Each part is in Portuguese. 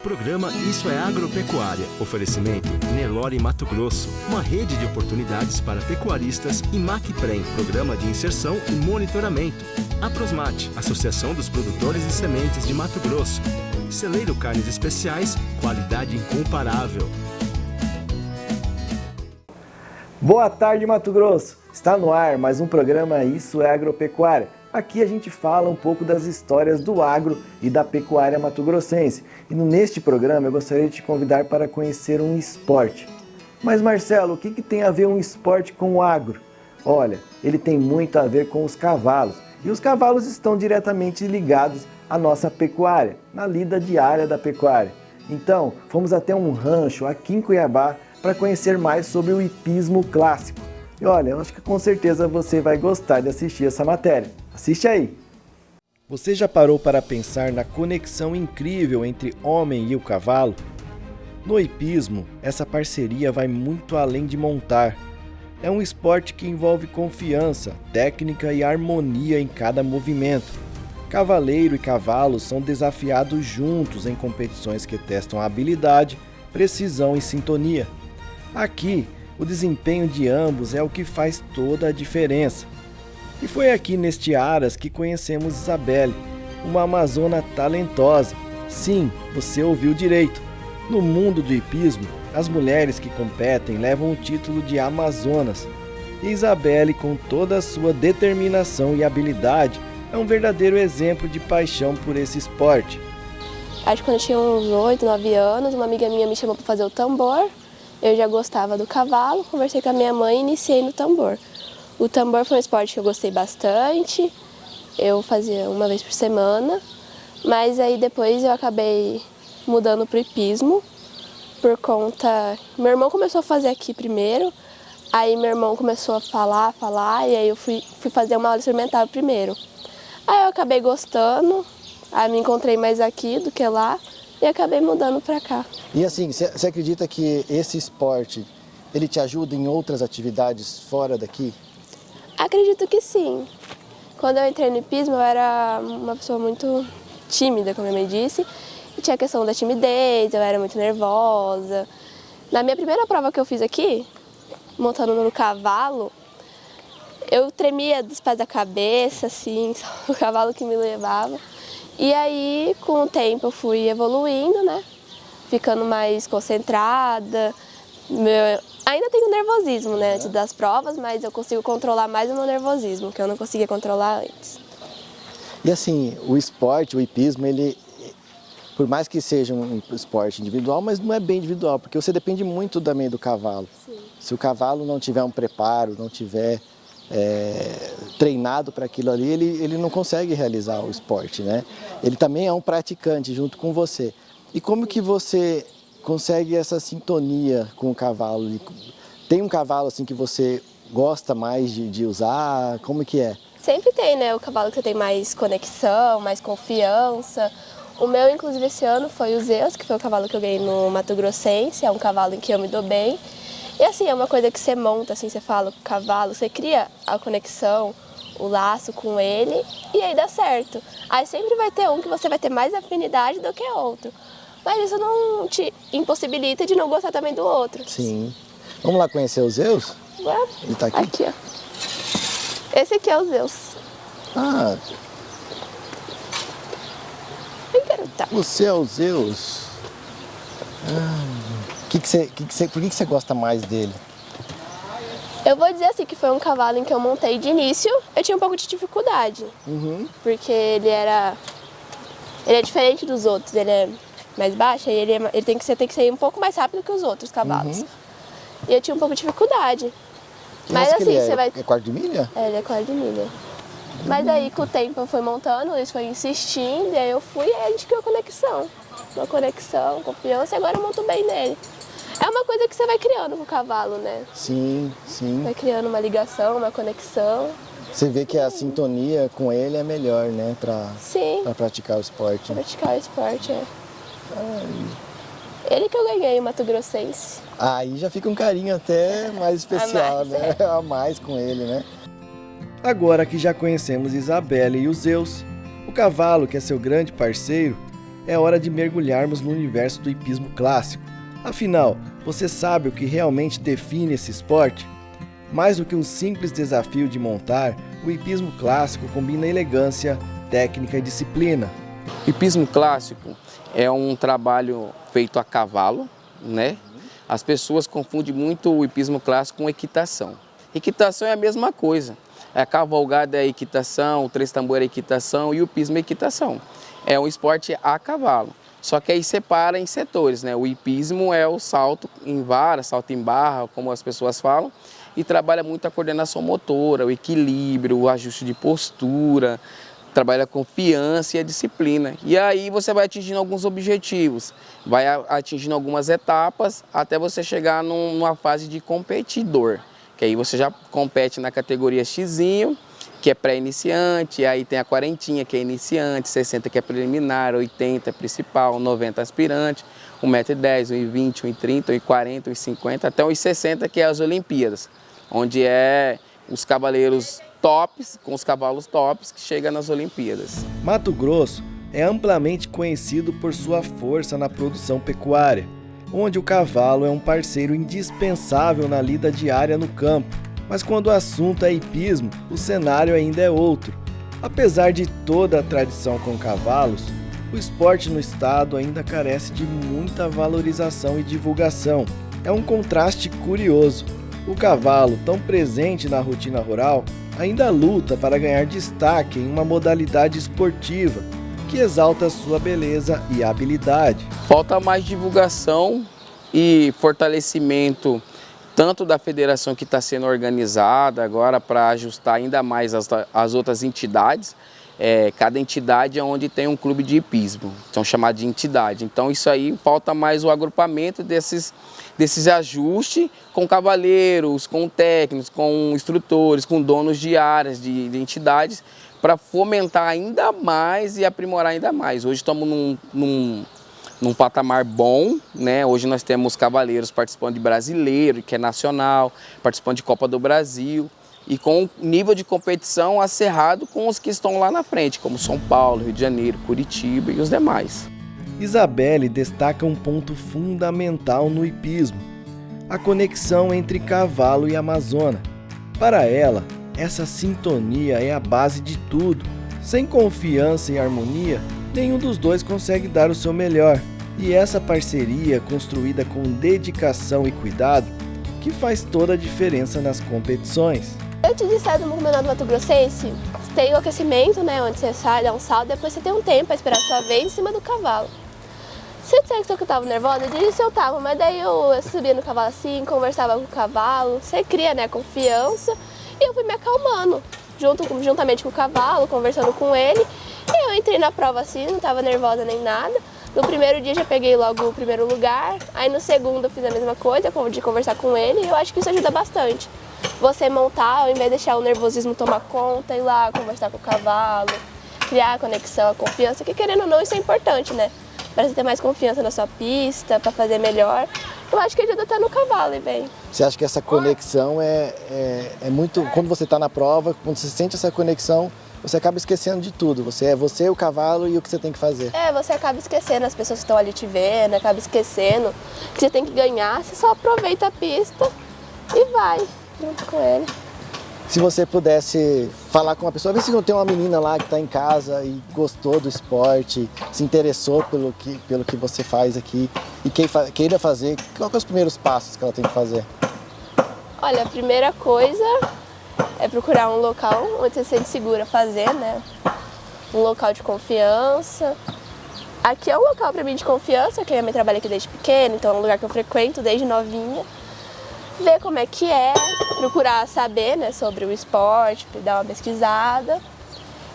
Programa Isso é Agropecuária. Oferecimento Nelore Mato Grosso. Uma rede de oportunidades para pecuaristas e Macprem, Programa de Inserção e Monitoramento. Aprosmate, Associação dos Produtores de Sementes de Mato Grosso. Celeiro Carnes Especiais, qualidade incomparável. Boa tarde, Mato Grosso! Está no ar mais um programa Isso é Agropecuária. Aqui a gente fala um pouco das histórias do agro e da pecuária mato-grossense. E neste programa eu gostaria de te convidar para conhecer um esporte. Mas Marcelo, o que tem a ver um esporte com o agro? Olha, ele tem muito a ver com os cavalos. E os cavalos estão diretamente ligados à nossa pecuária, na lida diária da pecuária. Então, fomos até um rancho aqui em Cuiabá para conhecer mais sobre o hipismo clássico. E olha, eu acho que com certeza você vai gostar de assistir essa matéria. Assiste aí! Você já parou para pensar na conexão incrível entre homem e o cavalo? No hipismo, essa parceria vai muito além de montar. É um esporte que envolve confiança, técnica e harmonia em cada movimento. Cavaleiro e cavalo são desafiados juntos em competições que testam habilidade, precisão e sintonia. Aqui, o desempenho de ambos é o que faz toda a diferença. E foi aqui neste Aras que conhecemos Isabelle, uma amazona talentosa. Sim, você ouviu direito. No mundo do hipismo, as mulheres que competem levam o título de Amazonas. E Isabelle, com toda a sua determinação e habilidade, é um verdadeiro exemplo de paixão por esse esporte. Acho que quando eu tinha uns 8, 9 anos, uma amiga minha me chamou para fazer o tambor. Eu já gostava do cavalo, conversei com a minha mãe e iniciei no tambor. O tambor foi um esporte que eu gostei bastante, eu fazia uma vez por semana, mas aí depois eu acabei mudando para o hipismo, por conta... Meu irmão começou a fazer aqui primeiro, aí meu irmão começou a falar, e aí eu fui fazer uma aula experimental primeiro. Aí eu acabei gostando, aí me encontrei mais aqui do que lá e acabei mudando para cá. E assim, você acredita que esse esporte, ele te ajuda em outras atividades fora daqui? Acredito que sim. Quando eu entrei no hipismo, eu era uma pessoa muito tímida, como a minha mãe disse. E tinha a questão da timidez, eu era muito nervosa. Na minha primeira prova que eu fiz aqui, montando no cavalo, eu tremia dos pés da cabeça, assim, o cavalo que me levava. E aí, com o tempo, eu fui evoluindo, né? Ficando mais concentrada. Ainda tenho nervosismo, né, antes das provas, mas eu consigo controlar mais o meu nervosismo, que eu não conseguia controlar antes. E assim, o esporte, o hipismo, ele, por mais que seja um esporte individual, mas não é bem individual, porque você depende muito também do cavalo. Sim. Se o cavalo não tiver um preparo, não tiver treinado para aquilo ali, ele não consegue realizar o esporte, né? Ele também é um praticante junto com você. E como que você consegue essa sintonia com o cavalo? Tem um cavalo assim que você gosta mais de usar? Como que é? Sempre tem, né? O cavalo que você tem mais conexão, mais confiança. O meu, inclusive, esse ano foi o Zeus, que foi o cavalo que eu ganhei no Mato Grossense. É um cavalo em que eu me dou bem. E assim, é uma coisa que você monta, assim, você fala com o cavalo, você cria a conexão, o laço com ele e aí dá certo. Aí sempre vai ter um que você vai ter mais afinidade do que outro. Mas isso não te impossibilita de não gostar também do outro. Sim. Vamos lá conhecer o Zeus? Vamos. Ele tá aqui? Aqui, ó. Esse aqui é o Zeus. Ah. Vem, garota. Você é o Zeus? Por que você gosta mais dele? Eu vou dizer assim que foi um cavalo em que eu montei de início, eu tinha um pouco de dificuldade. Porque ele é diferente dos outros, ele é mais baixo, e você tem que ser um pouco mais rápido que os outros cavalos. E eu tinha um pouco de dificuldade. Mas assim, você vai... É quarto de milha? É, ele é quarto de milha. Mas aí com o tempo eu fui montando, eles foi insistindo, e aí eu fui e a gente criou conexão. Uma conexão, confiança, e agora eu monto bem nele. É uma coisa que você vai criando com o cavalo, né? Sim, sim. Vai criando uma ligação, uma conexão. Você vê que a sintonia com ele é melhor, né? Pra praticar o esporte. Pra praticar o esporte, é. Ele que eu ganhei, o Mato Grossense. Aí já fica um carinho até mais especial, né? A mais com ele, né? Agora que já conhecemos Isabelle e o Zeus, o cavalo, que é seu grande parceiro, é hora de mergulharmos no universo do hipismo clássico. Afinal, você sabe o que realmente define esse esporte? Mais do que um simples desafio de montar, o hipismo clássico combina elegância, técnica e disciplina. O hipismo clássico é um trabalho feito a cavalo, né? As pessoas confundem muito o hipismo clássico com equitação. Equitação é a mesma coisa. A cavalgada é a equitação, o três tambor é a equitação e o hipismo é a equitação. É um esporte a cavalo. Só que aí separa em setores, né? O hipismo é o salto em vara, salto em barra, como as pessoas falam, e trabalha muito a coordenação motora, o equilíbrio, o ajuste de postura, trabalha a confiança e a disciplina. E aí você vai atingindo alguns objetivos, vai atingindo algumas etapas até você chegar numa fase de competidor. Que aí você já compete na categoria Xzinho, que é pré-iniciante, aí tem a 40, que é iniciante, 60 que é preliminar, 80 é principal, 90 aspirante, 1,10 m, 1,20 m, 1,30 m, 1,40 m, 1,50 m, até 1,60 m, que é as Olimpíadas, onde é os cavaleiros tops, com os cavalos tops, que chegam nas Olimpíadas. Mato Grosso é amplamente conhecido por sua força na produção pecuária, onde o cavalo é um parceiro indispensável na lida diária no campo. Mas quando o assunto é hipismo, o cenário ainda é outro. Apesar de toda a tradição com cavalos, o esporte no estado ainda carece de muita valorização e divulgação. É um contraste curioso. O cavalo, tão presente na rotina rural, ainda luta para ganhar destaque em uma modalidade esportiva que exalta sua beleza e habilidade. Falta mais divulgação e fortalecimento tanto da federação que está sendo organizada agora para ajustar ainda mais as outras entidades. Cada entidade é onde tem um clube de hipismo, são chamados de entidade. Então isso aí falta mais o agrupamento desses ajustes com cavaleiros, com técnicos, com instrutores, com donos de áreas, de entidades, para fomentar ainda mais e aprimorar ainda mais. Hoje estamos num patamar bom, né? Hoje nós temos cavaleiros participando de brasileiro, que é nacional, participando de Copa do Brasil, e com nível de competição acerrado com os que estão lá na frente, como São Paulo, Rio de Janeiro, Curitiba e os demais. Isabelle destaca um ponto fundamental no hipismo: a conexão entre cavalo e amazona. Para ela, essa sintonia é a base de tudo. Sem confiança e harmonia, nenhum dos dois consegue dar o seu melhor. E essa parceria, construída com dedicação e cuidado, que faz toda a diferença nas competições. Antes de sair do Campeonato Mato Grossense, tem o aquecimento, né, onde você sai, dá um salto, depois você tem um tempo para esperar a sua vez em cima do cavalo. Se eu disser que eu tava nervosa, eu disse que eu tava, mas daí eu subia no cavalo assim, conversava com o cavalo, você cria, né, confiança, e eu fui me acalmando, juntamente com o cavalo, conversando com ele, e eu entrei na prova assim, não tava nervosa nem nada. No primeiro dia já peguei logo o primeiro lugar, aí no segundo eu fiz a mesma coisa, de conversar com ele, e eu acho que isso ajuda bastante. Você montar, ao invés de deixar o nervosismo tomar conta, ir lá conversar com o cavalo, criar a conexão, a confiança, que querendo ou não isso é importante, né? Para você ter mais confiança na sua pista, para fazer melhor. Eu acho que ajuda até no cavalo, e bem. Você acha que essa conexão é muito... Quando você está na prova, quando você sente essa conexão, você acaba esquecendo de tudo. Você é você, o cavalo e o que você tem que fazer. Você acaba esquecendo as pessoas que estão ali te vendo, acaba esquecendo que você tem que ganhar, você só aproveita a pista e vai junto com ele. Se você pudesse falar com uma pessoa, vê se não tem uma menina lá que está em casa e gostou do esporte, se interessou pelo que você faz aqui e queira fazer, quais são os primeiros passos que ela tem que fazer? Olha, a primeira coisa é procurar um local onde você se sente segura fazer, né? Um local de confiança. Aqui é um local para mim de confiança, que eu também trabalho aqui desde pequena, então é um lugar que eu frequento desde novinha. Ver como é que é, procurar saber, né, sobre o esporte, dar uma pesquisada.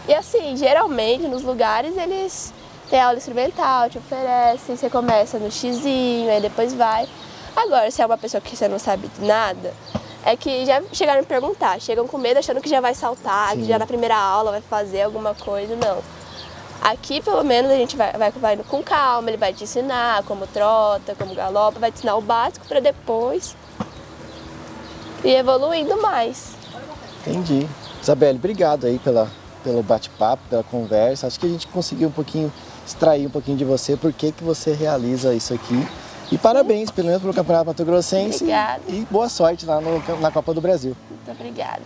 E assim, geralmente nos lugares eles têm aula experimental, te oferecem, você começa no xizinho, aí depois vai. Agora, se é uma pessoa que você não sabe de nada, é que já chegaram a me perguntar, chegam com medo achando que já vai saltar, Sim. que já na primeira aula vai fazer alguma coisa, não. Aqui, pelo menos, a gente vai com calma, ele vai te ensinar como trota, como galopa, vai te ensinar o básico para depois ir evoluindo mais. Entendi. Isabelle, obrigado aí pelo bate-papo, pela conversa. Acho que a gente conseguiu um pouquinho extrair um pouquinho de você, por que você realiza isso aqui. E parabéns, pelo menos pelo Campeonato Mato Grossense. Obrigada. E boa sorte lá na Copa do Brasil. Muito obrigada.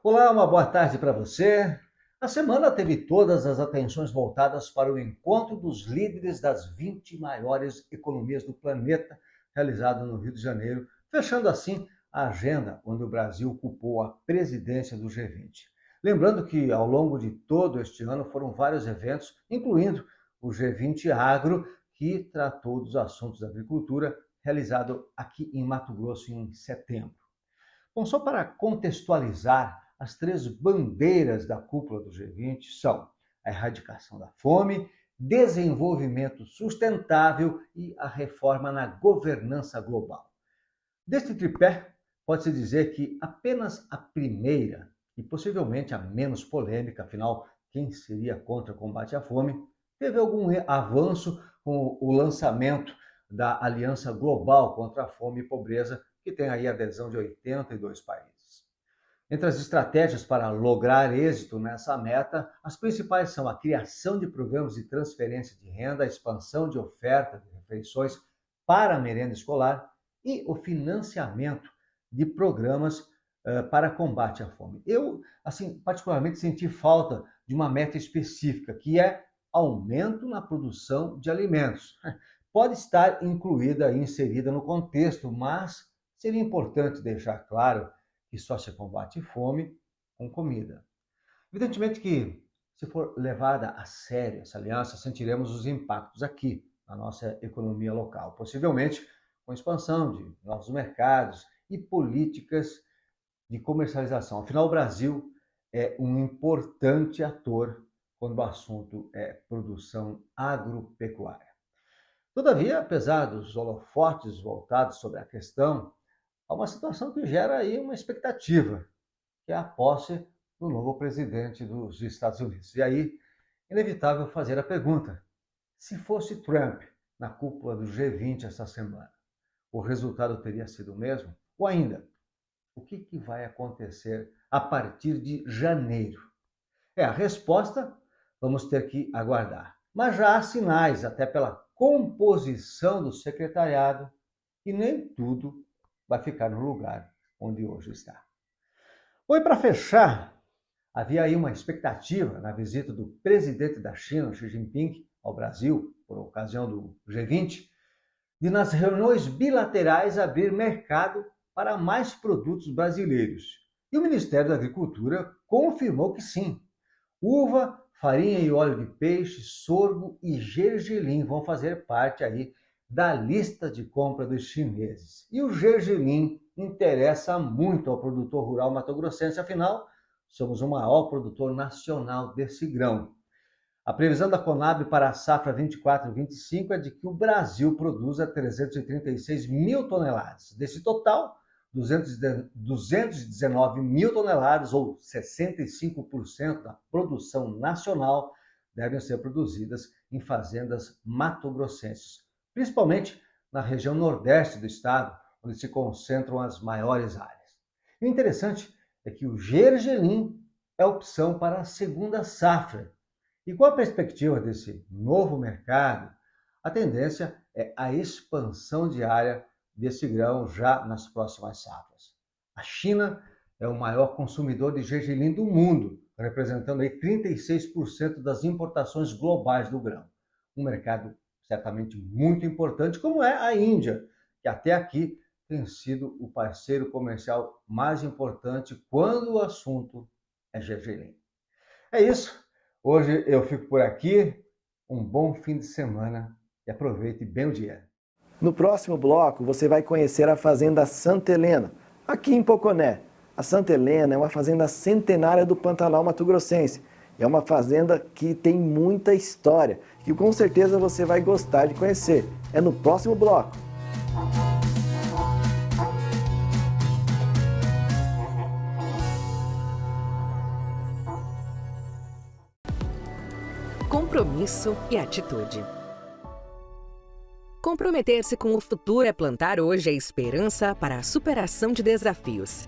Olá, uma boa tarde para você. A semana teve todas as atenções voltadas para o encontro dos líderes das 20 maiores economias do planeta, realizado no Rio de Janeiro, fechando assim a agenda onde o Brasil ocupou a presidência do G20. Lembrando que ao longo de todo este ano foram vários eventos, incluindo o G20 Agro, que tratou dos assuntos da agricultura, realizado aqui em Mato Grosso em setembro. Bom, só para contextualizar, as 3 bandeiras da cúpula do G20 são a erradicação da fome, desenvolvimento sustentável e a reforma na governança global. Deste tripé, pode-se dizer que apenas a primeira, e possivelmente a menos polêmica, afinal, quem seria contra o combate à fome, teve algum avanço com o lançamento da Aliança Global contra a Fome e Pobreza, que tem aí adesão de 82 países. Entre as estratégias para lograr êxito nessa meta, as principais são a criação de programas de transferência de renda, a expansão de oferta de refeições para a merenda escolar e o financiamento de programas para combate à fome. Eu, particularmente senti falta de uma meta específica, que é aumento na produção de alimentos. Pode estar incluída e inserida no contexto, mas seria importante deixar claro que só se combate fome com comida. Evidentemente que, se for levada a sério essa aliança, sentiremos os impactos aqui, na nossa economia local, possivelmente com expansão de novos mercados e políticas de comercialização. Afinal, o Brasil é um importante ator quando o assunto é produção agropecuária. Todavia, apesar dos holofotes voltados sobre a questão, há uma situação que gera aí uma expectativa, que é a posse do novo presidente dos Estados Unidos. E aí, inevitável fazer a pergunta: se fosse Trump na cúpula do G20 essa semana, o resultado teria sido o mesmo? Ou ainda, o que vai acontecer a partir de janeiro? A resposta vamos ter que aguardar. Mas já há sinais, até pela composição do secretariado, que nem tudo vai ficar no lugar onde hoje está. Bom, e para fechar, havia aí uma expectativa na visita do presidente da China, Xi Jinping, ao Brasil, por ocasião do G20, de nas reuniões bilaterais abrir mercado para mais produtos brasileiros. E o Ministério da Agricultura confirmou que sim. Uva, farinha e óleo de peixe, sorgo e gergelim vão fazer parte aí da lista de compra dos chineses. E o gergelim interessa muito ao produtor rural mato-grossense, afinal, somos o maior produtor nacional desse grão. A previsão da Conab para a safra 24-25 é de que o Brasil produza 336 mil toneladas. Desse total, 219 mil toneladas, ou 65% da produção nacional, devem ser produzidas em fazendas mato-grossenses, principalmente na região nordeste do estado, onde se concentram as maiores áreas. E o interessante é que o gergelim é opção para a segunda safra. E com a perspectiva desse novo mercado, a tendência é a expansão de área desse grão já nas próximas safras. A China é o maior consumidor de gergelim do mundo, representando aí 36% das importações globais do grão. Um mercado certamente muito importante, como é a Índia, que até aqui tem sido o parceiro comercial mais importante quando o assunto é gergelim. É isso. Hoje eu fico por aqui. Um bom fim de semana e aproveite bem o dia. No próximo bloco, você vai conhecer a Fazenda Santa Helena, aqui em Poconé. A Santa Helena é uma fazenda centenária do Pantanal Mato-Grossense. É uma fazenda que tem muita história, que com certeza você vai gostar de conhecer. É no próximo bloco. compromisso e atitude. Comprometer-se com o futuro é plantar hoje a esperança para a superação de desafios.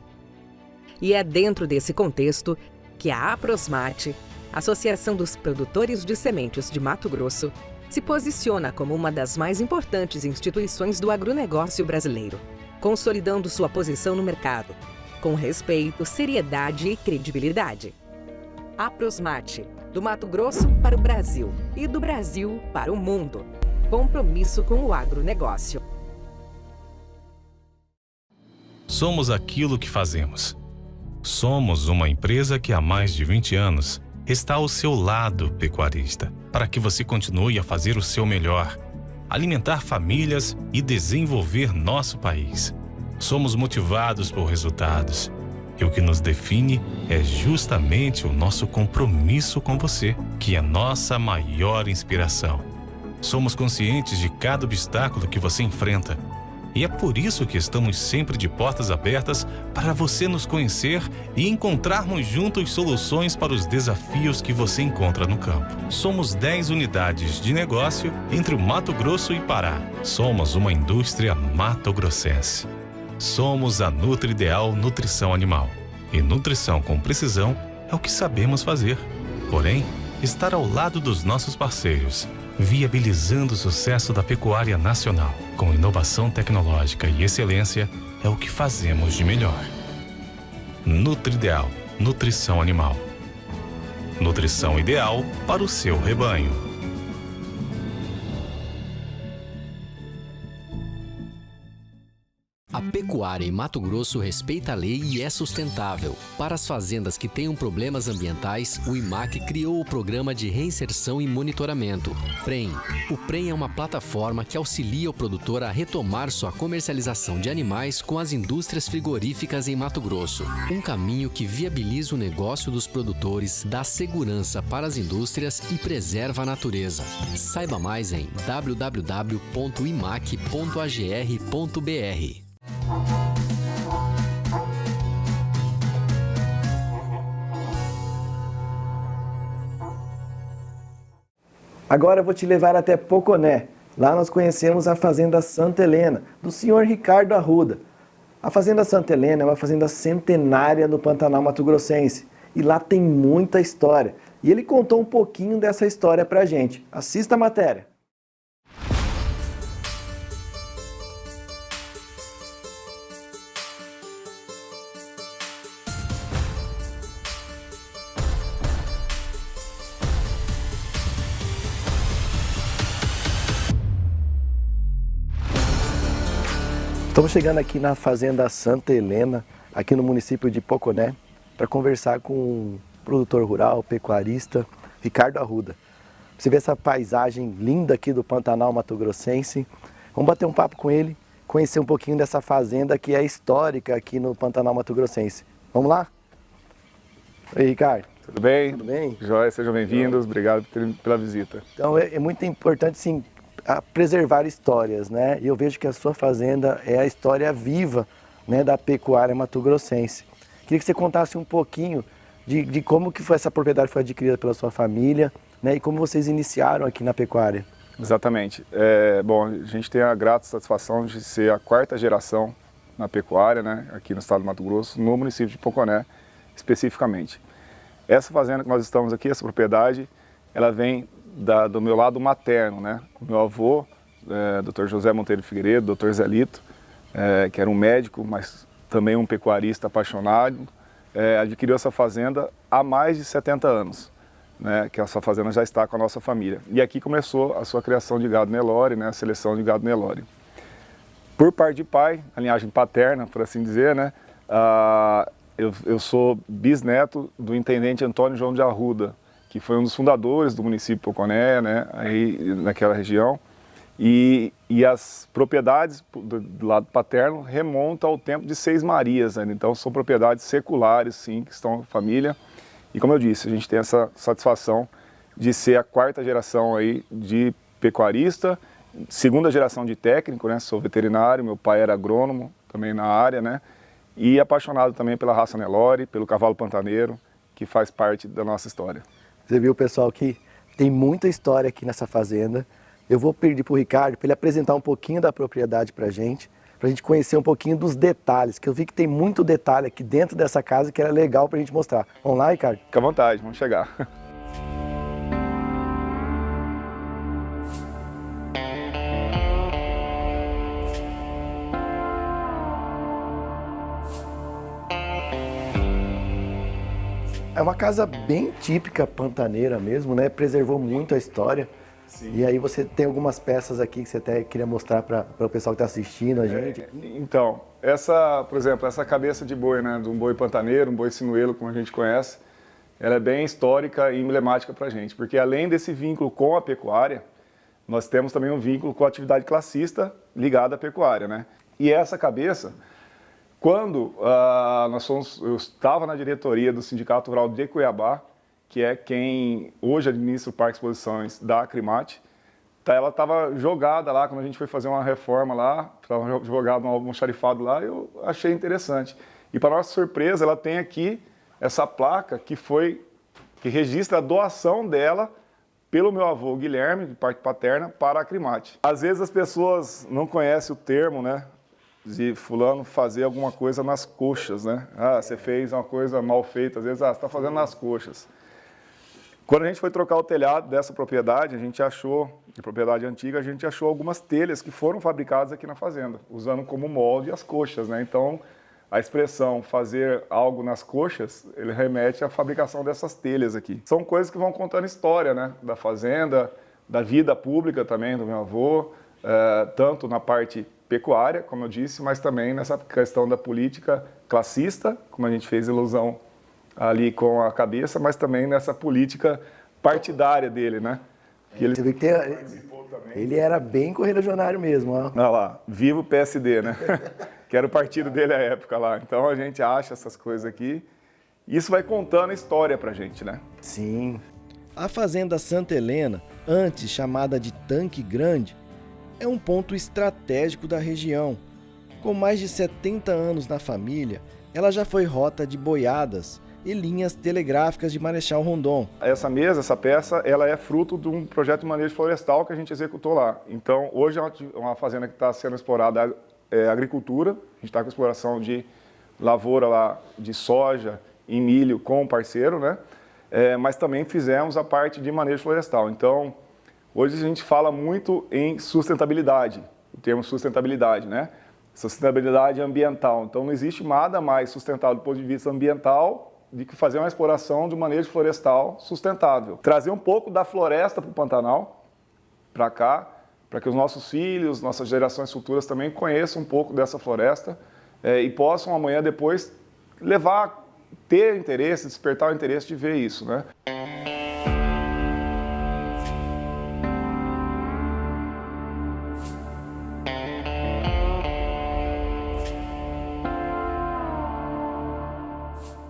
E é dentro desse contexto que a Aprosmate, Associação dos Produtores de Sementes de Mato Grosso, se posiciona como uma das mais importantes instituições do agronegócio brasileiro, consolidando sua posição no mercado, com respeito, seriedade e credibilidade. Aprosmate, do Mato Grosso para o Brasil e do Brasil para o mundo. Compromisso com o agronegócio. Somos aquilo que fazemos. Somos uma empresa que há mais de 20 anos está ao seu lado, pecuarista, para que você continue a fazer o seu melhor, alimentar famílias e desenvolver nosso país. Somos motivados por resultados. E o que nos define é justamente o nosso compromisso com você, que é nossa maior inspiração. Somos conscientes de cada obstáculo que você enfrenta. E é por isso que estamos sempre de portas abertas para você nos conhecer e encontrarmos juntos soluções para os desafios que você encontra no campo. Somos 10 unidades de negócio entre o Mato Grosso e Pará. Somos uma indústria mato-grossense. Somos a NutriIdeal Nutrição Animal. E nutrição com precisão é o que sabemos fazer. Porém, estar ao lado dos nossos parceiros, viabilizando o sucesso da pecuária nacional, com inovação tecnológica e excelência, é o que fazemos de melhor. NutriIdeal Nutrição Animal. Nutrição ideal para o seu rebanho. A pecuária em Mato Grosso respeita a lei e é sustentável. Para as fazendas que tenham problemas ambientais, o IMAC criou o Programa de Reinserção e Monitoramento, PREM. O PREM é uma plataforma que auxilia o produtor a retomar sua comercialização de animais com as indústrias frigoríficas em Mato Grosso. Um caminho que viabiliza o negócio dos produtores, dá segurança para as indústrias e preserva a natureza. Saiba mais em www.imac.agr.br. Agora eu vou te levar até Poconé. Lá nós conhecemos a Fazenda Santa Helena, do senhor Ricardo Arruda. A Fazenda Santa Helena é uma fazenda centenária no Pantanal Mato Grossense. E lá tem muita história. E ele contou um pouquinho dessa história pra gente. Assista a matéria. Estamos chegando aqui na Fazenda Santa Helena, aqui no município de Poconé, para conversar com o produtor rural, pecuarista, Ricardo Arruda. Você vê essa paisagem linda aqui do Pantanal Mato Grossense. Vamos bater um papo com ele, conhecer um pouquinho dessa fazenda que é histórica aqui no Pantanal Mato Grossense. Vamos lá? Oi, Ricardo. Tudo bem? Tudo bem? Joia, sejam bem-vindos. Obrigado pela visita. Então é muito importante, sim, a preservar histórias, né? E eu vejo que a sua fazenda é a história viva, né, da pecuária mato-grossense. Queria que você contasse um pouquinho de como que foi essa propriedade foi adquirida pela sua família, né, e como vocês iniciaram aqui na pecuária. Exatamente. Bom, a gente tem a grata satisfação de ser a 4ª geração na pecuária, né, aqui no estado do Mato Grosso, no município de Poconé, especificamente. Essa fazenda que nós estamos aqui, essa propriedade, ela vem do meu lado materno, né? O meu avô, Dr. José Monteiro Figueiredo, Dr. Zelito, que era um médico, mas também um pecuarista apaixonado, adquiriu essa fazenda há mais de 70 anos, né? Que essa fazenda já está com a nossa família. E aqui começou a sua criação de gado Nelore, né? A seleção de gado Nelore. Por parte de pai, a linhagem paterna, por assim dizer, né? Eu sou bisneto do intendente Antônio João de Arruda, que foi um dos fundadores do município de Poconé, né, aí naquela região, e as propriedades do lado paterno remontam ao tempo de Seis Marias, né? Então são propriedades seculares, sim, que estão na família, e como eu disse, a gente tem essa satisfação de ser a 4ª geração aí de pecuarista, 2ª geração de técnico, né, sou veterinário, meu pai era agrônomo também na área, né, e apaixonado também pela raça Nelore, pelo cavalo pantaneiro, que faz parte da nossa história. Você viu, pessoal, que Tem muita história aqui nessa fazenda. Eu vou pedir para o Ricardo para ele apresentar um pouquinho da propriedade para a gente conhecer um pouquinho dos detalhes, que eu vi que tem muito detalhe aqui dentro dessa casa que era legal para a gente mostrar. Vamos lá, Ricardo? Fica à vontade, vamos chegar. É uma casa bem típica pantaneira mesmo, né? Preservou muito a história. Sim. E aí você tem algumas peças aqui que você até queria mostrar para o pessoal que está assistindo a gente. Então, por exemplo, essa cabeça de boi, né, de um boi pantaneiro, um boi sinuelo, como a gente conhece, ela é bem histórica e emblemática para a gente, porque além desse vínculo com a pecuária, nós temos também um vínculo com a atividade classista ligada à pecuária, né? E essa cabeça, quando eu estava na diretoria do Sindicato Rural de Cuiabá, que é quem hoje administra o Parque Exposições da Acrimate, ela estava jogada lá, quando a gente foi fazer uma reforma lá, estava jogada um almoxarifado lá, eu achei interessante. E para nossa surpresa, ela tem aqui essa placa que registra a doação dela pelo meu avô Guilherme, de parte paterna, para a Acrimate. Às vezes as pessoas não conhecem o termo, né, de fulano fazer alguma coisa nas coxas, né? Ah, você fez uma coisa mal feita, às vezes, você está fazendo nas coxas. Quando a gente foi trocar o telhado dessa propriedade, de propriedade antiga, a gente achou algumas telhas que foram fabricadas aqui na fazenda, usando como molde as coxas, né? Então, a expressão fazer algo nas coxas, ele remete à fabricação dessas telhas aqui. São coisas que vão contando história, né? Da fazenda, da vida pública também do meu avô, tanto na parte pecuária, como eu disse, mas também nessa questão da política classista, como a gente fez ilusão ali com a cabeça, mas também nessa política partidária dele, né? Que Você vê que ele era bem correligionário mesmo, ó. Olha lá, viva o PSD, né? Que era o partido dele à época lá. Então a gente acha essas coisas aqui. Isso vai contando a história pra gente, né? Sim. A Fazenda Santa Helena, antes chamada de Tanque Grande, é um ponto estratégico da região. Com mais de 70 anos na família, ela já foi rota de boiadas e linhas telegráficas de Marechal Rondon. Essa peça, ela é fruto de um projeto de manejo florestal que a gente executou lá. Então, hoje é uma fazenda que está sendo explorada agricultura. A gente está com exploração de lavoura lá de soja e milho com um parceiro, né? Mas também fizemos a parte de manejo florestal. Então, hoje a gente fala muito em sustentabilidade, o termo sustentabilidade, né? Sustentabilidade ambiental. Então, não existe nada mais sustentável do ponto de vista ambiental de que fazer uma exploração de manejo florestal sustentável. Trazer um pouco da floresta para o Pantanal, para cá, para que os nossos filhos, nossas gerações futuras também conheçam um pouco dessa floresta e possam amanhã depois ter interesse, despertar o interesse de ver isso, né?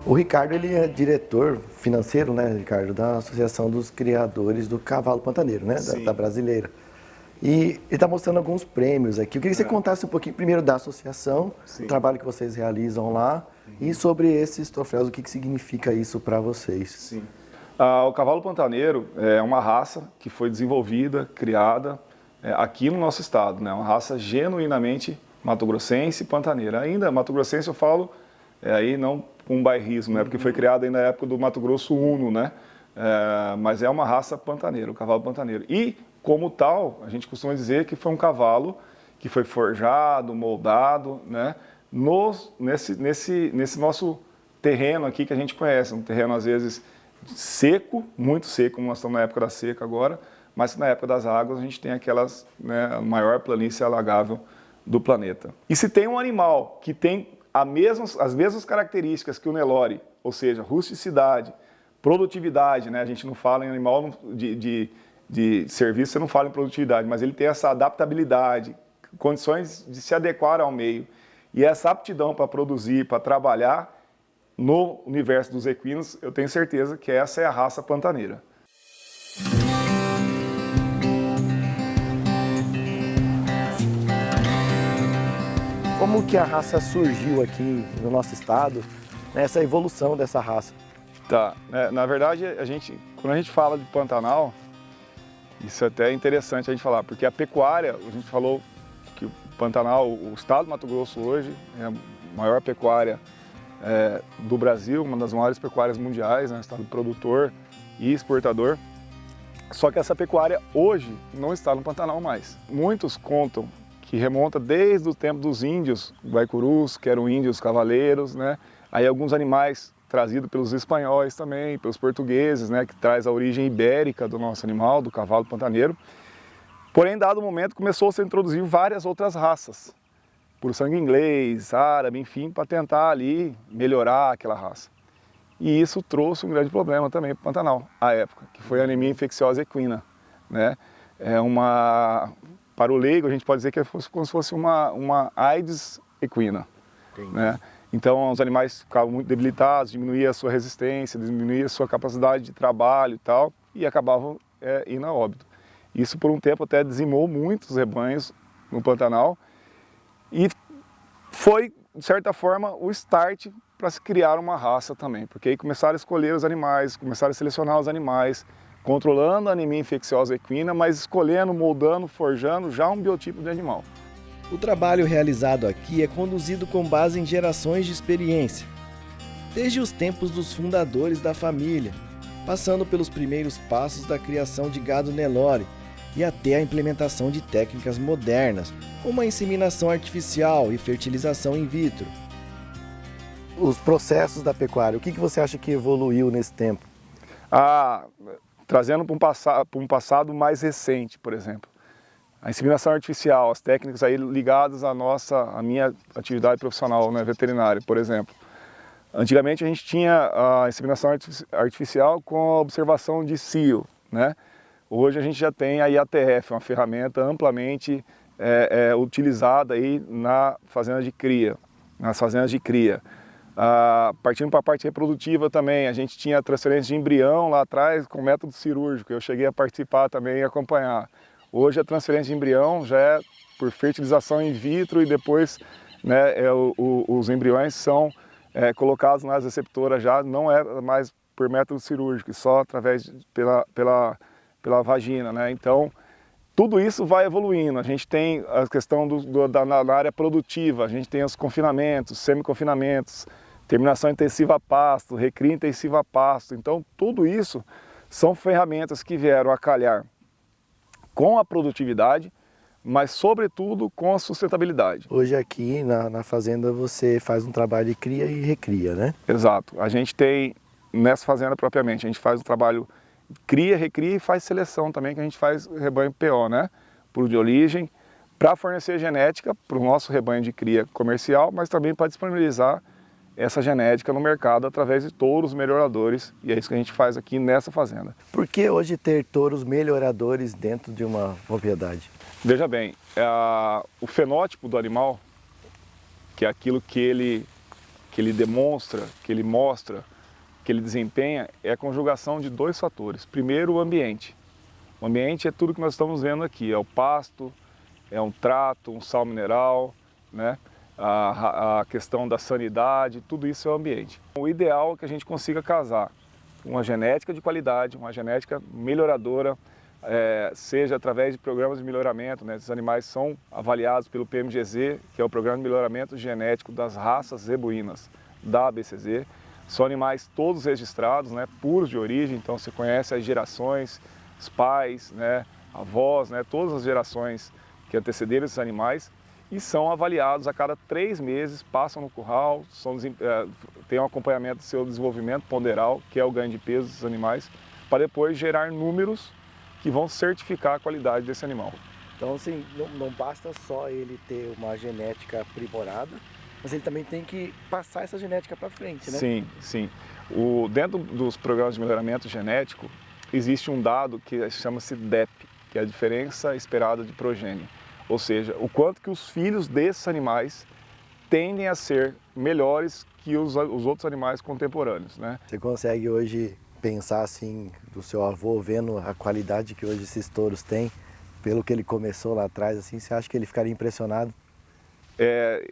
O Ricardo, ele é diretor financeiro, né, Ricardo, da Associação dos Criadores do Cavalo Pantaneiro, né, da brasileira. E ele está mostrando alguns prêmios aqui. Eu queria que você contasse um pouquinho primeiro da associação, o trabalho que vocês realizam lá, e sobre esses troféus, o que significa isso para vocês. Sim. O cavalo pantaneiro é uma raça que foi desenvolvida, criada aqui no nosso estado, né, uma raça genuinamente mato-grossense e pantaneira. Ainda mato-grossense eu falo, aí não com bairrismo, né, porque foi criada ainda na época do Mato Grosso Uno, né, mas é uma raça pantaneira, o cavalo pantaneiro. E, como tal, a gente costuma dizer que foi um cavalo que foi forjado, moldado, né, nesse nosso terreno aqui que a gente conhece, um terreno às vezes seco, muito seco, nós estamos na época da seca agora, mas na época das águas a gente tem aquelas, né, a maior planície alagável do planeta. E se tem um animal que tem as mesmas características que o Nelore, ou seja, rusticidade, produtividade, né? A gente não fala em animal de serviço, você não fala em produtividade, mas ele tem essa adaptabilidade, condições de se adequar ao meio e essa aptidão para produzir, para trabalhar no universo dos equinos, eu tenho certeza que essa é a raça pantaneira. Como que a raça surgiu aqui no nosso estado, né, essa evolução dessa raça? Tá, na verdade, quando a gente fala de Pantanal, Isso é até interessante a gente falar, porque a pecuária, a gente falou que o Pantanal, o estado do Mato Grosso hoje é a maior pecuária do Brasil, uma das maiores pecuárias mundiais, né? Estado produtor e exportador. Só que essa pecuária hoje não está no Pantanal mais. Muitos contam que remonta desde o tempo dos índios Guaicurus, que eram índios cavaleiros, né? Aí alguns animais trazidos pelos espanhóis também, pelos portugueses, né? Que traz a origem ibérica do nosso animal, do cavalo pantaneiro. Porém, em dado momento, começou a se introduzir várias outras raças, por sangue inglês, árabe, enfim, para tentar ali melhorar aquela raça. E isso trouxe um grande problema também para o Pantanal, à época, que foi a anemia infecciosa equina, né? Para o leigo, a gente pode dizer que é como se fosse uma AIDS equina, né? Então, os animais ficavam muito debilitados, diminuía a sua resistência, diminuía a sua capacidade de trabalho e tal, e acabavam indo a óbito. Isso, por um tempo, até dizimou muitos rebanhos no Pantanal e foi, de certa forma, o start para se criar uma raça também, porque aí começaram a escolher os animais, começaram a selecionar os animais, controlando a anemia infecciosa equina, mas escolhendo, moldando, forjando já um biotipo de animal. O trabalho realizado aqui é conduzido com base em gerações de experiência, desde os tempos dos fundadores da família, passando pelos primeiros passos da criação de gado Nelore e até a implementação de técnicas modernas, como a inseminação artificial e fertilização in vitro. Os processos da pecuária, o que você acha que evoluiu nesse tempo? Trazendo para um passado mais recente, por exemplo. A inseminação artificial, as técnicas aí ligadas à minha atividade profissional, né, veterinária, por exemplo. Antigamente a gente tinha a inseminação artificial com a observação de cio, né? Hoje a gente já tem a IATF, uma ferramenta amplamente utilizada aí na fazenda de cria, nas fazendas de cria. Partindo para a parte reprodutiva também, a gente tinha transferência de embrião lá atrás com método cirúrgico, eu cheguei a participar também e acompanhar. Hoje a transferência de embrião já é por fertilização in vitro e depois, né, os embriões são colocados nas receptoras já, não é mais por método cirúrgico, só através pela vagina, né? Então, tudo isso vai evoluindo. A gente tem a questão na área produtiva, a gente tem os confinamentos, semi-confinamentos, terminação intensiva a pasto, recria intensiva a pasto. Então, tudo isso são ferramentas que vieram a calhar com a produtividade, mas sobretudo com a sustentabilidade. Hoje aqui na fazenda você faz um trabalho de cria e recria, né? Exato. A gente tem, nessa fazenda propriamente, a gente faz um trabalho cria, recria e faz seleção também, que a gente faz rebanho PO, né? Puro de origem, para fornecer genética para o nosso rebanho de cria comercial, mas também para disponibilizar essa genética no mercado através de touros melhoradores, e é isso que a gente faz aqui nessa fazenda. Por que hoje ter touros melhoradores dentro de uma propriedade? Veja bem, o fenótipo do animal, que é aquilo que ele demonstra, que ele mostra, que ele desempenha, é a conjugação de dois fatores. Primeiro, o ambiente. O ambiente é tudo que nós estamos vendo aqui, é o pasto, é um trato, um sal mineral, né? A questão da sanidade, tudo isso é o ambiente. O ideal é que a gente consiga casar uma genética de qualidade, uma genética melhoradora, seja através de programas de melhoramento, né? Esses animais são avaliados pelo PMGZ, que é o Programa de Melhoramento Genético das Raças Zebuínas da ABCZ. São animais todos registrados, né? Puros de origem, então você conhece as gerações, os pais, né? Avós, né? Todas as gerações que antecederam esses animais, e são avaliados a cada 3 meses, passam no curral, tem um acompanhamento do seu desenvolvimento ponderal, que é o ganho de peso desses animais, para depois gerar números que vão certificar a qualidade desse animal. Então, assim, não basta só ele ter uma genética aprimorada, mas ele também tem que passar essa genética para frente, né? Sim, sim. Dentro dos programas de melhoramento genético, existe um dado que chama-se DEP, que é a diferença esperada de progênie. Ou seja, o quanto que os filhos desses animais tendem a ser melhores que os outros animais contemporâneos, né? Você consegue hoje pensar assim, do seu avô, vendo a qualidade que hoje esses touros têm, pelo que ele começou lá atrás, assim, você acha que ele ficaria impressionado?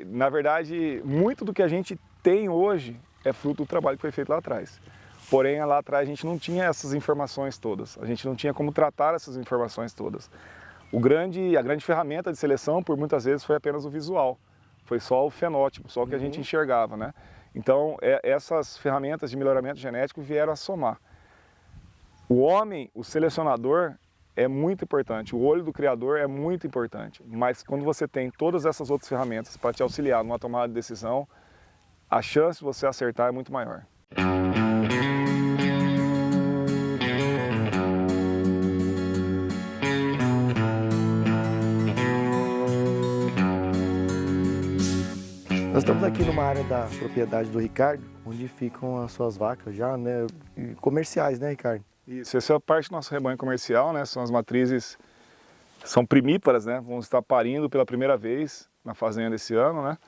Na verdade, muito do que a gente tem hoje é fruto do trabalho que foi feito lá atrás. Porém, lá atrás a gente não tinha essas informações todas, a gente não tinha como tratar essas informações todas. A grande ferramenta de seleção, por muitas vezes, foi apenas o visual, foi só o fenótipo, só o que a gente enxergava, né? Então, essas ferramentas de melhoramento genético vieram a somar. O homem, o selecionador, é muito importante, o olho do criador é muito importante, mas quando você tem todas essas outras ferramentas para te auxiliar numa tomada de decisão, a chance de você acertar é muito maior. Nós estamos aqui numa área da propriedade do Ricardo, onde ficam as suas vacas já, né, comerciais, né, Ricardo? Isso, essa é a parte do nosso rebanho comercial, né, são as matrizes, são primíparas, né, vão estar parindo pela primeira vez na fazenda esse ano, né,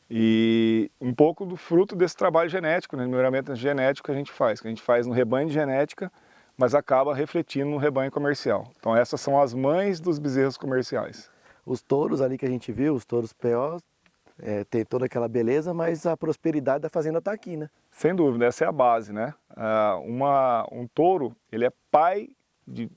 e um pouco do fruto desse trabalho genético, né, melhoramento genético que a gente faz no rebanho de genética, mas acaba refletindo no rebanho comercial. Então essas são as mães dos bezerros comerciais. Os touros ali que a gente viu, os touros PO, tem toda aquela beleza, mas a prosperidade da fazenda está aqui, né? Sem dúvida, essa é a base, né? Um touro, ele é pai de,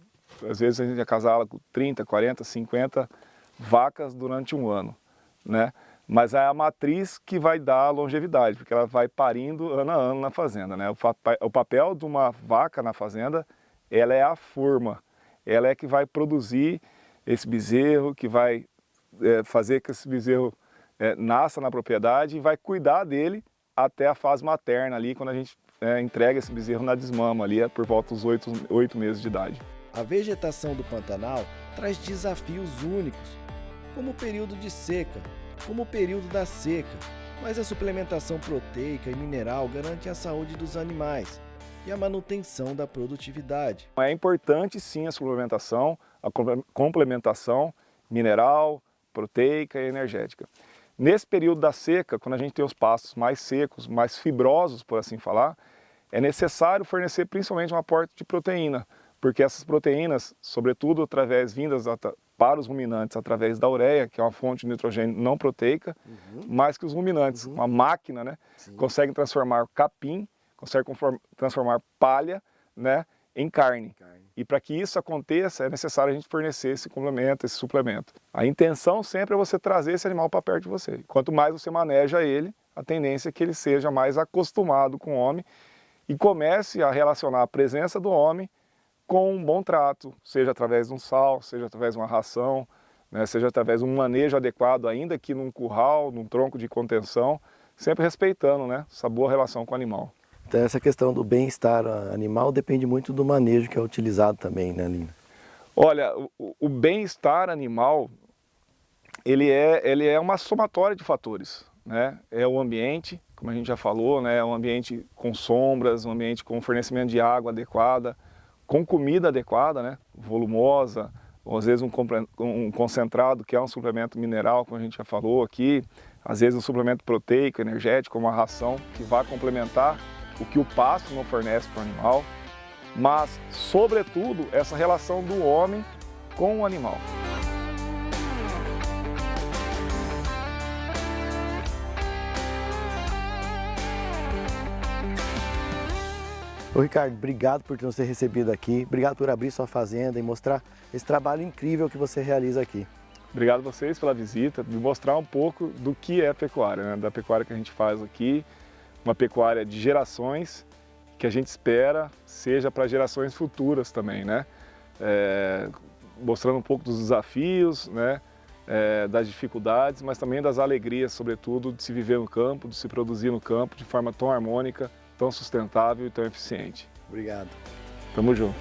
às vezes a gente acasala com 30, 40, 50 vacas durante um ano, né? Mas é a matriz que vai dar a longevidade, porque ela vai parindo ano a ano na fazenda, né? O papel de uma vaca na fazenda, ela é a forma, ela é que vai produzir esse bezerro, que vai fazer que esse bezerro nasça na propriedade e vai cuidar dele até a fase materna ali, quando a gente entrega esse bezerro na desmama ali, por volta dos 8 meses de idade. A vegetação do Pantanal traz desafios únicos, como o período de seca, como o período da seca, mas a suplementação proteica e mineral garante a saúde dos animais e a manutenção da produtividade. É importante sim a suplementação, a complementação mineral, proteica e energética. Nesse período da seca, quando a gente tem os pastos mais secos, mais fibrosos, por assim falar, é necessário fornecer principalmente um aporte de proteína, porque essas proteínas, sobretudo vindas para os ruminantes através da ureia, que é uma fonte de nitrogênio não proteica, mas que os ruminantes, uma máquina, né, conseguem transformar capim, conseguem transformar palha, né, em carne. E para que isso aconteça, é necessário a gente fornecer esse complemento, esse suplemento. A intenção sempre é você trazer esse animal para perto de você. Quanto mais você maneja ele, a tendência é que ele seja mais acostumado com o homem e comece a relacionar a presença do homem com um bom trato, seja através de um sal, seja através de uma ração, né, seja através de um manejo adequado, ainda que num curral, num tronco de contenção, sempre respeitando, né, essa boa relação com o animal. Então essa questão do bem-estar animal depende muito do manejo que é utilizado também, né, Lino? Olha, o bem-estar animal, ele é uma somatória de fatores, né? É o ambiente, como a gente já falou, né? É um ambiente com sombras, um ambiente com fornecimento de água adequada, com comida adequada, né? Volumosa, ou às vezes um concentrado, que é um suplemento mineral, como a gente já falou aqui, às vezes um suplemento proteico, energético, uma ração que vai complementar o que o pasto não fornece para o animal, mas, sobretudo, essa relação do homem com o animal. Ô Ricardo, obrigado por nos ter recebido aqui, obrigado por abrir sua fazenda e mostrar esse trabalho incrível que você realiza aqui. Obrigado a vocês pela visita, me mostrar um pouco do que é pecuária, né? Da pecuária que a gente faz aqui, uma pecuária de gerações, que a gente espera seja para gerações futuras também, né? Mostrando um pouco dos desafios, né? Das dificuldades, mas também das alegrias, sobretudo, de se viver no campo, de se produzir no campo de forma tão harmônica, tão sustentável e tão eficiente. Obrigado. Tamo junto.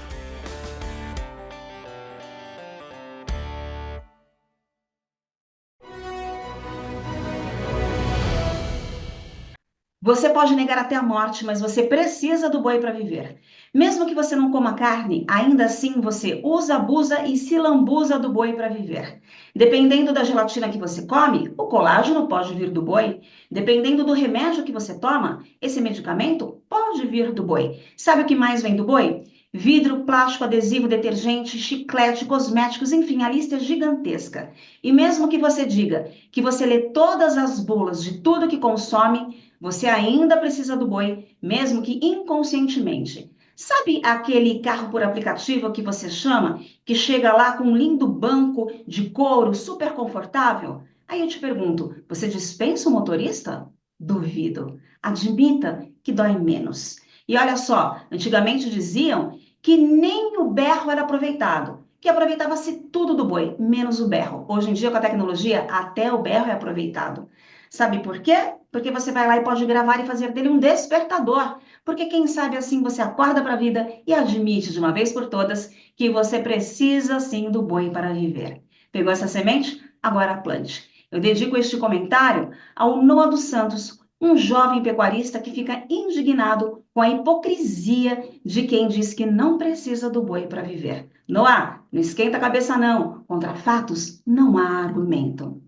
Você pode negar até a morte, mas você precisa do boi para viver. Mesmo que você não coma carne, ainda assim você usa, abusa e se lambuza do boi para viver. Dependendo da gelatina que você come, o colágeno pode vir do boi. Dependendo do remédio que você toma, esse medicamento pode vir do boi. Sabe o que mais vem do boi? Vidro, plástico, adesivo, detergente, chiclete, cosméticos, enfim, a lista é gigantesca. E mesmo que você diga que você lê todas as bulas de tudo que consome, você ainda precisa do boi, mesmo que inconscientemente. Sabe aquele carro por aplicativo que você chama, que chega lá com um lindo banco de couro super confortável? Aí eu te pergunto, você dispensa o motorista? Duvido. Admita que dói menos. E olha só, antigamente diziam que nem o berro era aproveitado, que aproveitava-se tudo do boi, menos o berro. Hoje em dia, com a tecnologia, até o berro é aproveitado. Sabe por quê? Porque você vai lá e pode gravar e fazer dele um despertador. Porque quem sabe assim você acorda para a vida e admite de uma vez por todas que você precisa sim do boi para viver. Pegou essa semente? Agora plante. Eu dedico este comentário ao Noah dos Santos, um jovem pecuarista que fica indignado com a hipocrisia de quem diz que não precisa do boi para viver. Noah, não esquenta a cabeça não. Contra fatos não há argumento.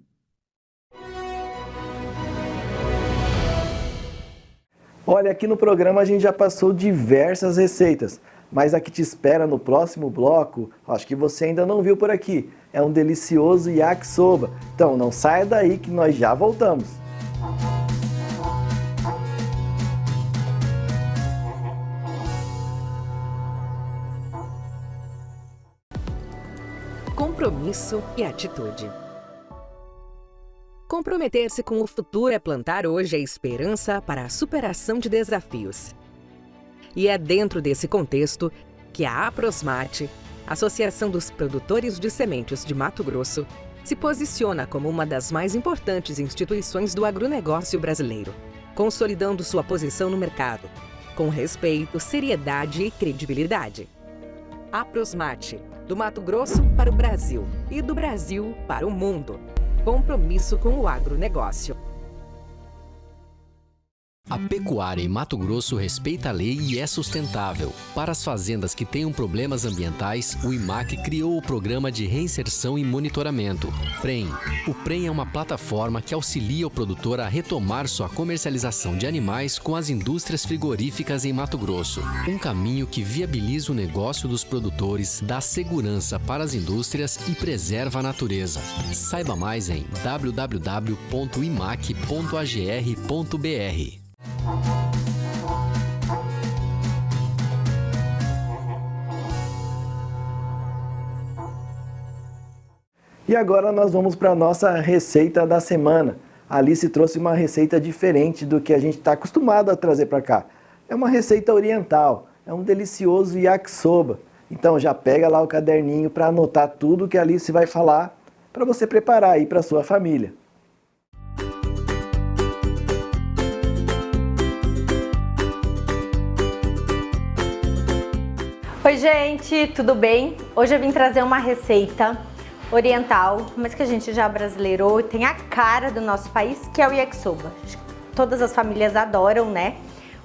Olha, aqui no programa a gente já passou diversas receitas, mas a que te espera no próximo bloco, acho que você ainda não viu por aqui, é um delicioso yakisoba. Então não saia daí que nós já voltamos. Compromisso e atitude. Comprometer-se com o futuro é plantar hoje a esperança para a superação de desafios. E é dentro desse contexto que a Aprosmate, Associação dos Produtores de Sementes de Mato Grosso, se posiciona como uma das mais importantes instituições do agronegócio brasileiro, consolidando sua posição no mercado, com respeito, seriedade e credibilidade. Aprosmate, do Mato Grosso para o Brasil e do Brasil para o mundo. Compromisso com o agronegócio. A pecuária em Mato Grosso respeita a lei e é sustentável. Para as fazendas que tenham problemas ambientais, o IMAC criou o Programa de Reinserção e Monitoramento, PREM. O PREM é uma plataforma que auxilia o produtor a retomar sua comercialização de animais com as indústrias frigoríficas em Mato Grosso. Um caminho que viabiliza o negócio dos produtores, dá segurança para as indústrias e preserva a natureza. Saiba mais em www.imac.agr.br. E agora nós vamos para a nossa receita da semana. A Alice trouxe uma receita diferente do que a gente está acostumado a trazer para cá. É uma receita oriental, é um delicioso yakisoba. Então já pega lá o caderninho para anotar tudo que a Alice vai falar para você preparar aí para sua família. Oi gente, tudo bem? Hoje eu vim trazer uma receita oriental, mas que a gente já brasileirou e tem a cara do nosso país, que é o yakisoba. Todas as famílias adoram, né?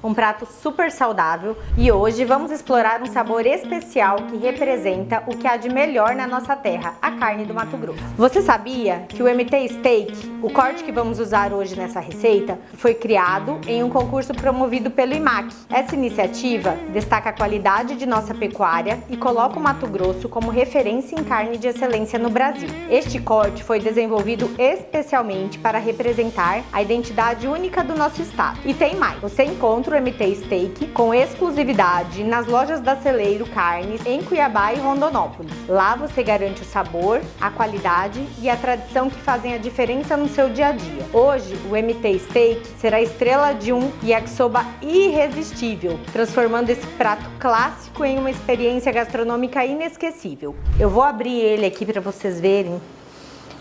Um prato super saudável e hoje vamos explorar um sabor especial que representa o que há de melhor na nossa terra, a carne do Mato Grosso. Você sabia que o MT Steak, o corte que vamos usar hoje nessa receita, foi criado em um concurso promovido pelo IMAC? Essa iniciativa destaca a qualidade de nossa pecuária e coloca o Mato Grosso como referência em carne de excelência no Brasil. Este corte foi desenvolvido especialmente para representar a identidade única do nosso estado. E tem mais, você encontra o MT Steak com exclusividade nas lojas da Celeiro Carnes em Cuiabá e Rondonópolis. Lá você garante o sabor, a qualidade e a tradição que fazem a diferença no seu dia a dia. Hoje, o MT Steak será a estrela de um yakisoba irresistível, transformando esse prato clássico em uma experiência gastronômica inesquecível. Eu vou abrir ele aqui para vocês verem.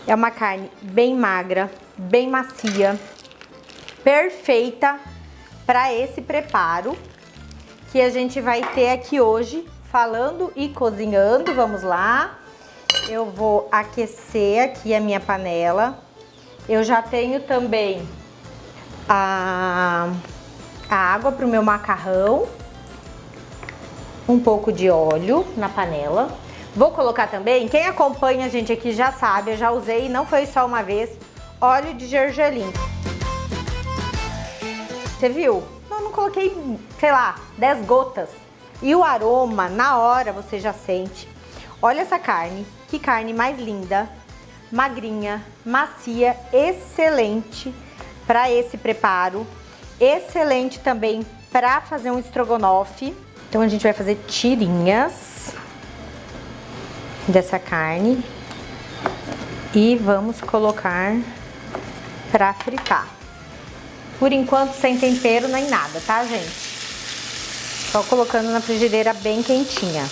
É uma carne bem magra, bem macia, perfeita para esse preparo que a gente vai ter aqui hoje, falando e cozinhando. Vamos lá. Eu vou aquecer aqui a minha panela. Eu já tenho também a água para o meu macarrão. Um pouco de óleo na panela. Vou colocar também, quem acompanha a gente aqui já sabe, eu já usei, não foi só uma vez, óleo de gergelim. Você viu? Eu não coloquei, sei lá, 10 gotas. E o aroma, na hora, você já sente. Olha essa carne, que carne mais linda, magrinha, macia, excelente para esse preparo. excelente também para fazer um estrogonofe. Então a gente vai fazer tirinhas dessa carne e vamos colocar para fritar. Por enquanto sem tempero nem nada, tá, gente? Só colocando na frigideira bem quentinha.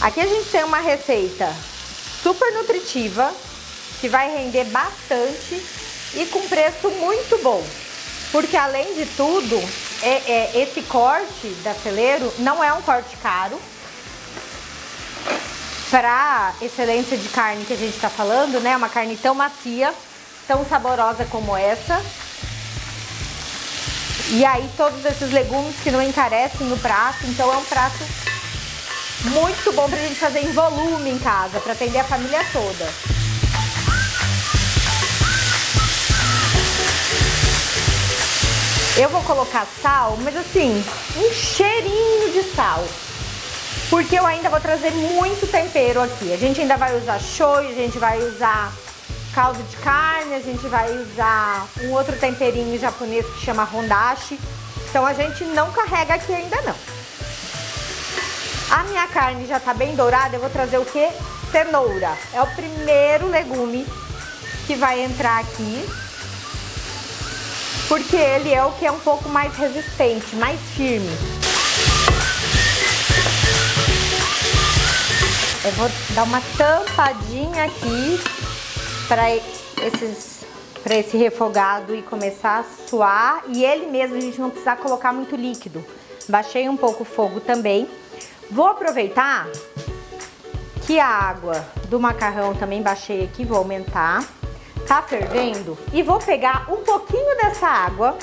Aqui a gente tem uma receita super nutritiva, que vai render bastante e com preço muito bom. Porque além de tudo, esse corte da Celeiro não é um corte caro. Para excelência de carne que a gente está falando, né? Uma carne tão macia, tão saborosa como essa. E aí todos esses legumes que não encarecem no prato, então é um prato muito bom pra gente fazer em volume em casa, para atender a família toda. Eu vou colocar sal, mas assim, um cheirinho de sal. Porque eu ainda vou trazer muito tempero aqui. A gente ainda vai usar shoyu, a gente vai usar caldo de carne, a gente vai usar um outro temperinho japonês que chama hondashi. Então a gente não carrega aqui ainda não. A minha carne já tá bem dourada, eu vou trazer o quê? Cenoura. É o primeiro legume que vai entrar aqui. Porque ele é o que é um pouco mais resistente, mais firme. Eu vou dar uma tampadinha aqui para esse refogado e começar a suar. E ele mesmo, a gente não precisa colocar muito líquido. Baixei um pouco o fogo também. Vou aproveitar que a água do macarrão também baixei aqui, vou aumentar. Tá fervendo e vou pegar um pouquinho dessa água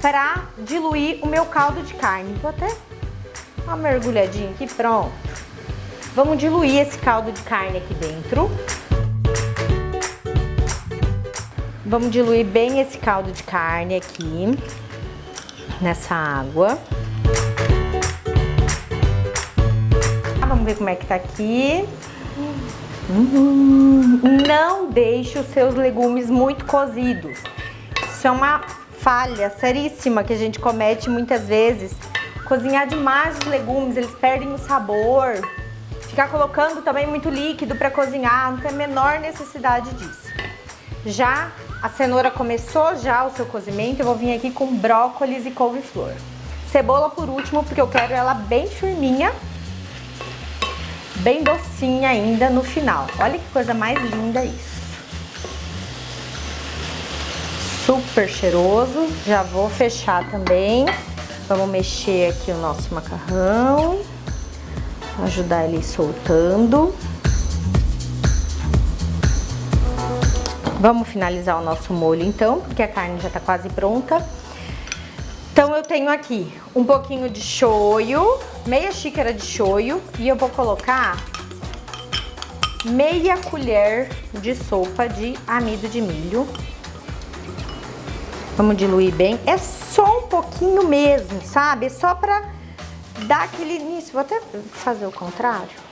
para diluir o meu caldo de carne. Vou até dar uma mergulhadinha aqui, pronto. Vamos diluir esse caldo de carne aqui dentro. Vamos diluir bem esse caldo de carne aqui nessa água. Vamos ver como é que tá aqui. Não deixe os seus legumes muito cozidos. Isso é uma falha seríssima que a gente comete muitas vezes. Cozinhar demais os legumes, eles perdem o sabor. Ficar colocando também muito líquido para cozinhar, não tem a menor necessidade disso. Já a cenoura começou já o seu cozimento, eu vou vir aqui com brócolis e couve-flor. Cebola por último, porque eu quero ela bem firminha. Bem docinha ainda no final. Olha que coisa mais linda isso. Super cheiroso. Já vou fechar também. Vamos mexer aqui o nosso macarrão. Ajudar ele soltando. Vamos finalizar o nosso molho então, porque a carne já tá quase pronta. Então eu tenho aqui um pouquinho de shoyu, meia xícara de shoyu, e eu vou colocar meia colher de sopa de amido de milho. Vamos diluir bem, é só um pouquinho mesmo, sabe? É só pra dar aquele início, vou até fazer o contrário.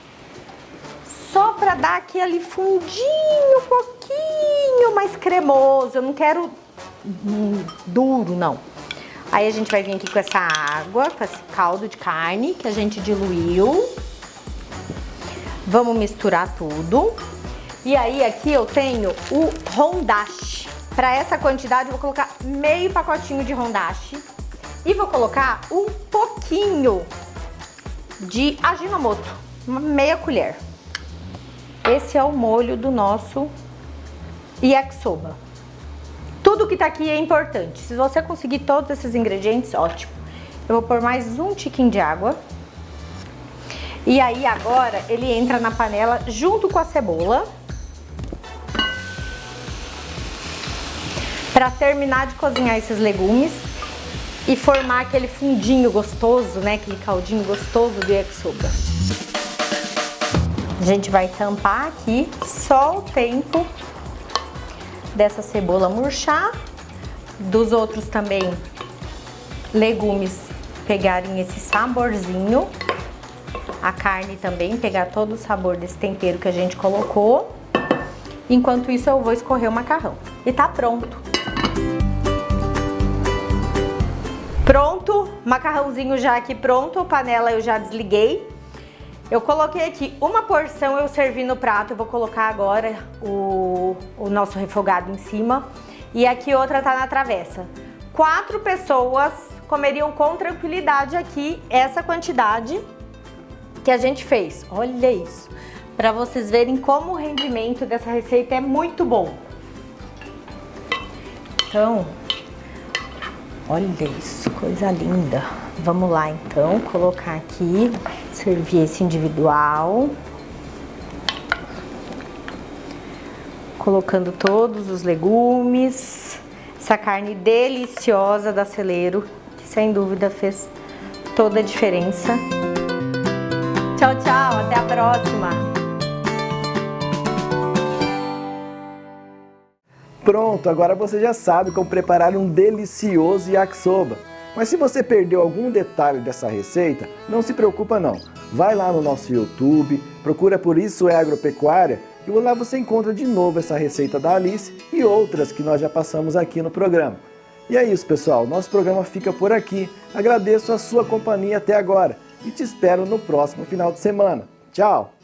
Só pra dar aquele fundinho um pouquinho mais cremoso, eu não quero duro não. Aí a gente vai vir aqui com essa água, com esse caldo de carne que a gente diluiu. Vamos misturar tudo. E aí aqui eu tenho o hondashi. Para essa quantidade eu vou colocar meio pacotinho de hondashi. E vou colocar um pouquinho de Ajinomoto, uma meia colher. Esse é o molho do nosso yakisoba. Tudo que tá aqui é importante. Se você conseguir todos esses ingredientes, ótimo. Eu vou pôr mais um tiquinho de água. E aí agora ele entra na panela junto com a cebola. Para terminar de cozinhar esses legumes e formar aquele fundinho gostoso, né? Aquele caldinho gostoso do yakisoba. A gente vai tampar aqui só o tempo dessa cebola murchar, dos outros também legumes pegarem esse saborzinho, a carne também pegar todo o sabor desse tempero que a gente colocou. Enquanto isso eu vou escorrer o macarrão. E tá pronto. Pronto, macarrãozinho já aqui pronto, a panela eu já desliguei. Eu coloquei aqui uma porção, eu servi no prato, eu vou colocar agora o nosso refogado em cima. E aqui outra tá na travessa. 4 pessoas comeriam com tranquilidade aqui essa quantidade que a gente fez. Olha isso, para vocês verem como o rendimento dessa receita é muito bom. Então, olha isso, coisa linda. Vamos lá então, colocar aqui, servir esse individual. Colocando todos os legumes, essa carne deliciosa da Celeiro, que sem dúvida fez toda a diferença. Tchau, tchau, até a próxima! Pronto, agora você já sabe como preparar um delicioso yakisoba. Mas se você perdeu algum detalhe dessa receita, não se preocupa não. Vai lá no nosso YouTube, procura por Isso é Agropecuária, e lá você encontra de novo essa receita da Alice e outras que nós já passamos aqui no programa. E é isso, pessoal, nosso programa fica por aqui. Agradeço a sua companhia até agora e te espero no próximo final de semana. Tchau!